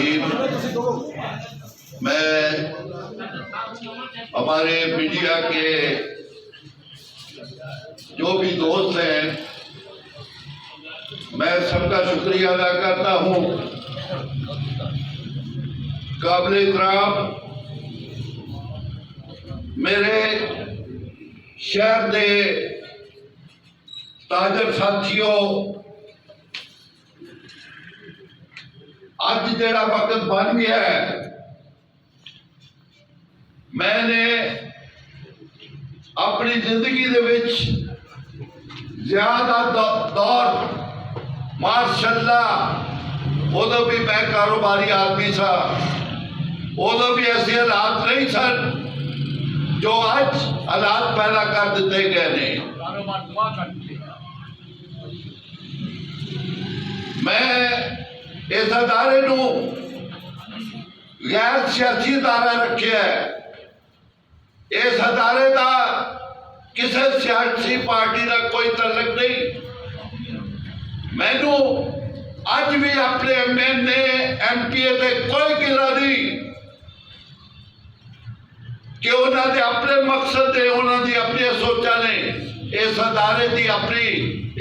रहीम। मैं हमारे मीडिया के जो भी दोस्त हैं, मैं सबका शुक्रिया अदा करता हूँ। काबिल एहतराम मेरे शहर के ताजर साथियों, अज जिहड़ा वक्त बन गया है, मैंने अपनी जिंदगी दे विच ज्यादा दौर माशाअल्लाह उदों भी मैं कारोबारी आदमी सा, उदों भी ऐसे हालात नहीं सन जो अज हालात पैदा कर दिते गए ने। मैं इस अदारे नूं गैर सियासी अदारा रखिया है। इस अदारे का किसी सियासी पार्टी का कोई तल्लक नहीं। मैनू अज भी अपने MNA MPA से कोई गिला नहीं कि उन्होंने अपने मकसद है, उन्होंने अपनी सोचा ने। इस अदारे की अपनी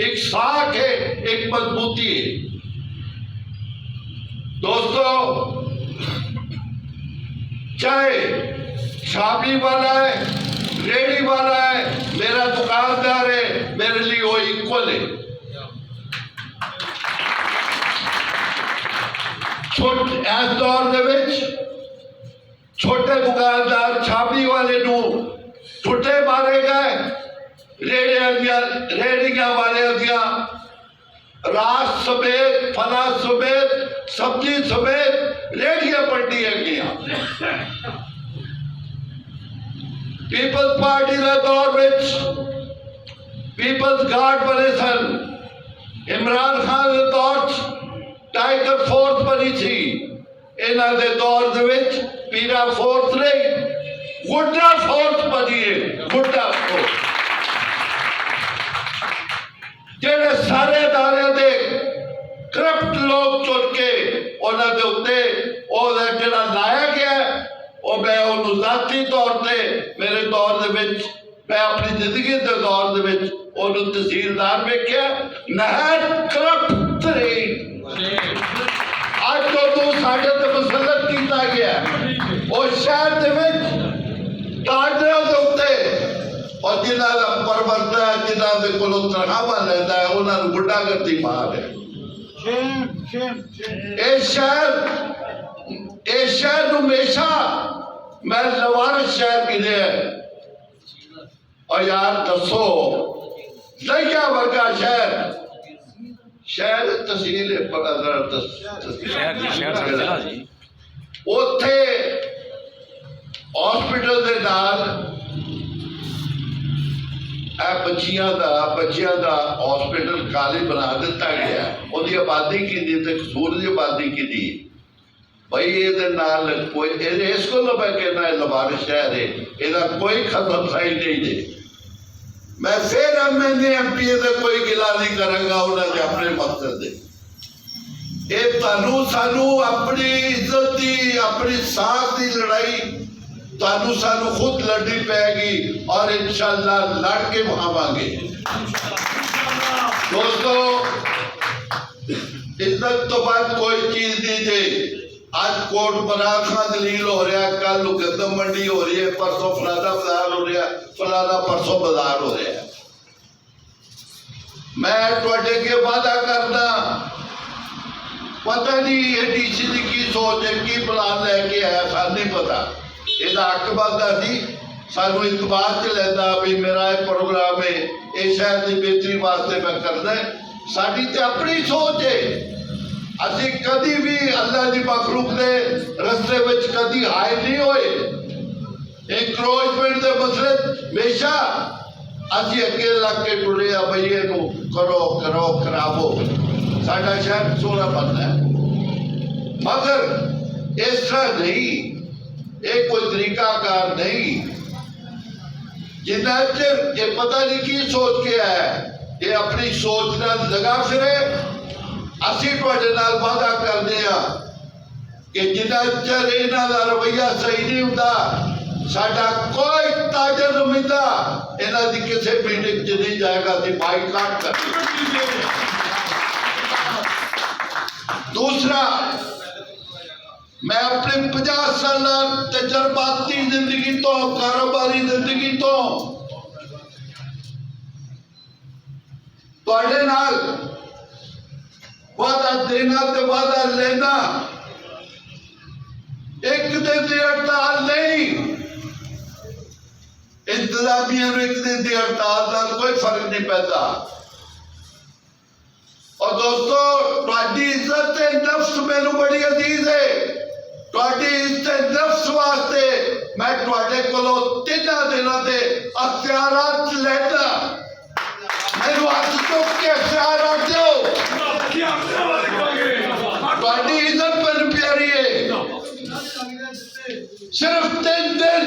एक साख है, एक मजबूती है। दोस्तों, चाहे छापी वाला है, रेडी वाला है, मेरा दुकानदार है, मेरे लिए वो इक्वल है। इस दौर दे विच छोटे दुकानदार छापी वाले नू ठुटे मारे गए, रेडिया वाले दियां रास समेत, फला समेत, सब्जी समेत रेडियां पलटियां गई। पीपल्स पार्टी के दौर में पीपल्स गार्ड बने सन। इमरान खान के दौर टाइगर फोर्स बनी थी। इन्हों के दौर के पीरा फोर्स नहीं, गुड्डा फोर्स बनी है। गुड्डा फोर्स जेडे सारे अदारे दे करप्ट लोग चुन के उन्होंने उत्ते जेड़ा लाया गया, और मैं उन्होंने जाती तौर पर मेरे दौर दे विच, मैं अपनी जिंदगी के दौर दे विच उन्होंने तहसीलदार वेख्या, नहायत करप्ट रही। अज तो तू साढ़े ते मुसलत किया गया और शहर दे विच ताजरों के उत्ते, और जिन्हों का परवरता है, जिन्हों के कोलों तनख्वाह लेता है, उन्होंने गुंडागर्दी मार है। इस शहर हमेशा मैं लवारस शहर गिने है। और यार दसो, लैया वर्गा शहर तहसील उथे हॉस्पिटल के नाल बच्चियां का हॉस्पिटल खाली बना दिता गया। उसकी आबादी की कसूर की आबादी की भाई ये कोई इस को मैं कहना लवारिस शहर है, इसका कोई खत्म खाई नहीं दे। मैं फिर MNA MPA से कोई गिला नहीं करांगा, उन्होंने अपने मकसद दे। ये तानू सानू अपनी इज्जत की, अपनी साख की लड़ाई तानू सानू खुद लड़नी पैगी, और इंशाअल्लाह लड़ के भावांगे। दोस्तों, इज्जत तो बाद कोई चीज नहीं दे। आज कोट पराखा दलील हो रहा, कल गंदम मंडी हो रही है, परसों फलाना बाजार हो रहा, फलाना परसों बाजार हो रहा है। मैं तुहाडे के वादा करना, पता नहीं ये DC की सोच है, की प्लान लैके आया, सानू नहीं पता। इसका हक बनता सी सानू इतबार च लैंदा भी मेरा ये प्रोग्राम है, इस शहर की बेहतरी वास्ते मैं करना। साडी ते अपनी सोच है। असी कभी भी अल्लाह की मखलूक के रस्ते में कभी आए नहीं होए। इंक्रोचमेंट के मसले हमेशा असी अगे लग के टुरे बई इनू करो करो खराबो, साडा शहर सोहना बनना है। मगर इस तरह नहीं, ये कोई तरीकाकार नहीं। जिन्ना चिर ये पता नहीं की सोच के आया, ये अपनी सोच न लगा फिरे। असी तुहाडे नाल वादा करते हैं कि जिन्ना चर इन्हां दा रवैया सही नहीं हुंदा साडा कोई ताजर नुमाइंदा इन्हां दी किसी मीटिंग च नहीं जाएगा। सी बाईकाट कर। दूसरा, मैं अपने 50 साल तजर्बाती जिंदगी तो कारोबारी जिंदगी तो तुहाडे नाल वादा देना ते वादा लेना एक दिन की हड़ताल नहीं। इंतजामिया एक दिन की हड़ताल का कोई फर्क नहीं पैदा। और दोस्तों तुहाडी इज्जत ते नफ्स मैनू बड़ी अजीज है। तुहाडी इज्जत नफ्स वास्ते मैं तुहाडे कोलों 3 दिनों के अख्तियारात लेना। मैनू हाथ चुक के अख्तियारात दो। तुहाडी इज्जत मैनू प्यारी है। सिर्फ 3 दिन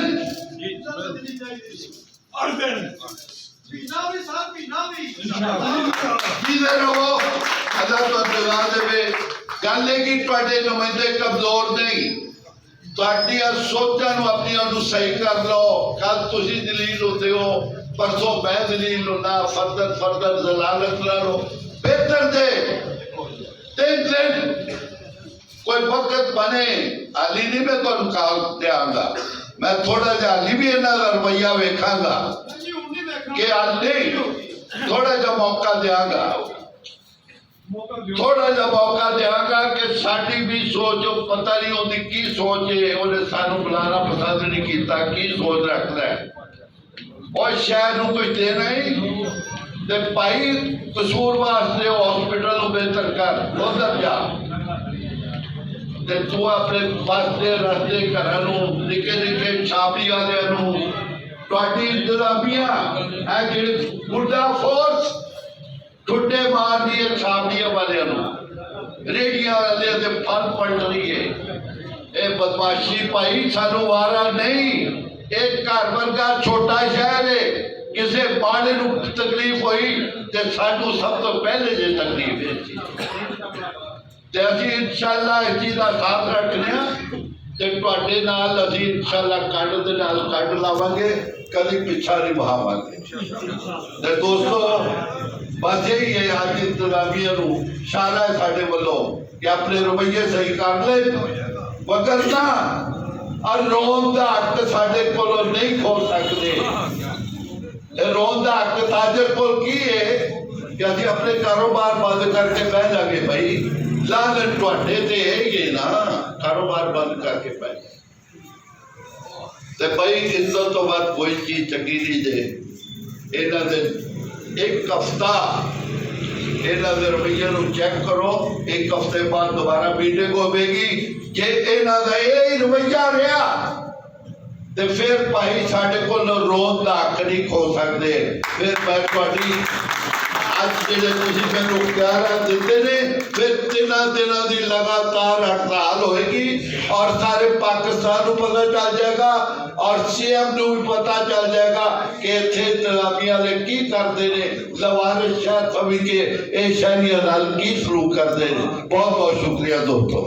रहो। गल है कि तुहाडे नुमाइंदे कमजोर नहीं। तुहाडियां सोचां नूं अपनियां नूं सही कर लो। कल तुसीं दलील होते हो, परसों मैं दलील होना, फर्दर फर्दर जलालत ना लो। बेहतर दे 3 दिन कोई वक्त बने। हाली नहीं मैं तुहानूं काल देंगा। मैं थोड़ा जिहा हाली भी इन्हां दा रवैया वेखांगा कि हाली थोड़ा जिहा मौका देंगा। थोड़ा जिहा मौका देंगा कि साडी भी सोच पता नहीं होती की सोच है। उन्हें सानू बुलाना पसंद नहीं किया की सोच रखता है। और शहर नूं कुछ देना ही ते भाई कसूर वास्ते हॉस्पिटल नूं बेहतर कर उधर जा ते तू अपने बसते रस्ते घर निके निके छापी वाले तुहाडी इंतजामिया है जिहड़ी गुंडा फोर्स ठुड्डे मार दी है छापिया वाले रेडिया वाले ते फल पलट रही है। ये बदमाशी भाई सानू वारा नहीं। एक घर वर्गा छोटा शहर है। किसी बाड़े नूं तकलीफ हुई ते सानू सब तो पहले जे तकलीफ है। ते असीं इंशाअल्लाह इस चीज़ का साथ रखने ते तुहाडे नाल असीं इंशाअल्लाह कंड दे नाल कंड लावांगे। कभी पिछा नहीं बहावांगे। ते दोस्तों बस यही है अज इंतजामिया नूं इशारा है साडे वल्लों कि अपने रवैये सही कर ले वगरना और रोन का हक साडे कोलों नहीं खो सकते। रोन का हक ताजर कोल की है कि असीं अपने कारोबार बंद करके बह जागे। भाई लानत तुहाडे ते है ही ना। कारोबार बंद करके बह ते भाई इज्जत तो बाद कोई चीज चंगी नहीं जे। इन्हां दे एक हफ्ता इन्हां दे रवैये नूं चेक करो। एक हफ्ते बाद दोबारा मीटिंग होगी। जे इन्हां दा यही रवैया रहा ते फिर भाई साडे कोल रोन दा हक नहीं खो सकते। फिर मैं तुहाडी अज जिहड़े तुसीं मैनूं इख्तियारात दित्ते ने फिर 3 दिनों की लगातार हड़ताल होएगी और सारे पाकिस्तान को पता चल जाएगा और CM को भी पता चल जाएगा कि इत्थे इंतजामिया वाले की करते हैं। लवारिस शहर सभी के शहरियों नाल की सलूक करते हैं। बहुत बहुत शुक्रिया दोस्तों।